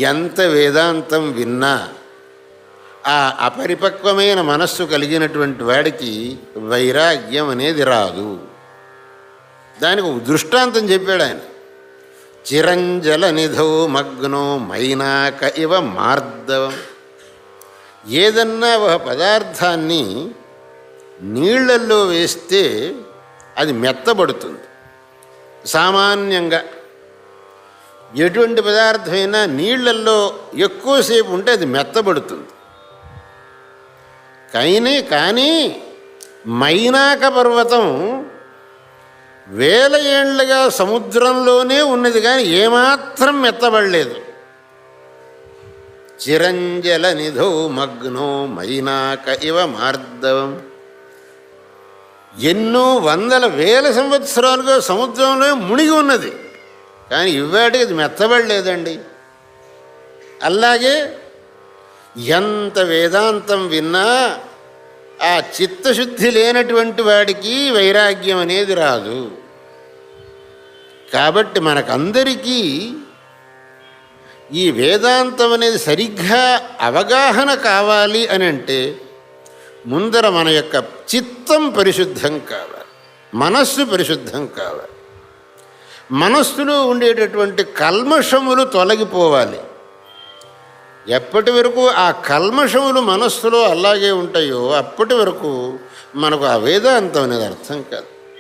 ఎంత వేదాంతం విన్నా ఆ అపరిపక్వమైన మనస్సు కలిగినటువంటి వాడికి వైరాగ్యం అనేది రాదు. దానికి దృష్టాంతం చెప్పాడు ఆయన. చిరంజల నిధౌ మగ్నో మైనాక ఇవ మార్దవం. ఏదన్నా ఒక పదార్థాన్ని నీళ్లల్లో వేస్తే అది మెత్తబడుతుంది. సామాన్యంగా ఎటువంటి పదార్థమైనా నీళ్లల్లో ఎక్కువసేపు ఉంటే అది మెత్తబడుతుంది. కానీ మైనాక పర్వతం వేల ఏళ్లుగా సముద్రంలోనే ఉన్నది, కానీ ఏమాత్రం మెత్తబడలేదు. చిరంజల నిధౌ మగ్నో మైనాక ఇవ మార్దవం. ఎన్నో వందల వేల సంవత్సరాలుగా సముద్రంలో మునిగి ఉన్నది, కానీ ఇవాటికి అది మెత్తబడలేదండి. అలాగే ఎంత వేదాంతం విన్నా ఆ చిత్తశుద్ధి లేనటువంటి వాడికి వైరాగ్యం అనేది రాదు. కాబట్టి మనకందరికీ ఈ వేదాంతం అనేది సరిగ్గా అవగాహన కావాలి అని అంటే ముందర మన యొక్క చిత్తం పరిశుద్ధం కావాలి, మనస్సు పరిశుద్ధం కావాలి. మనస్సులో ఉండేటటువంటి కల్మషములు తొలగిపోవాలి. ఎప్పటి వరకు ఆ కల్మషములు మనస్సులో అలాగే ఉంటాయో అప్పటి వరకు మనకు ఆ వేదాంతం అనేది అర్థం కాదు.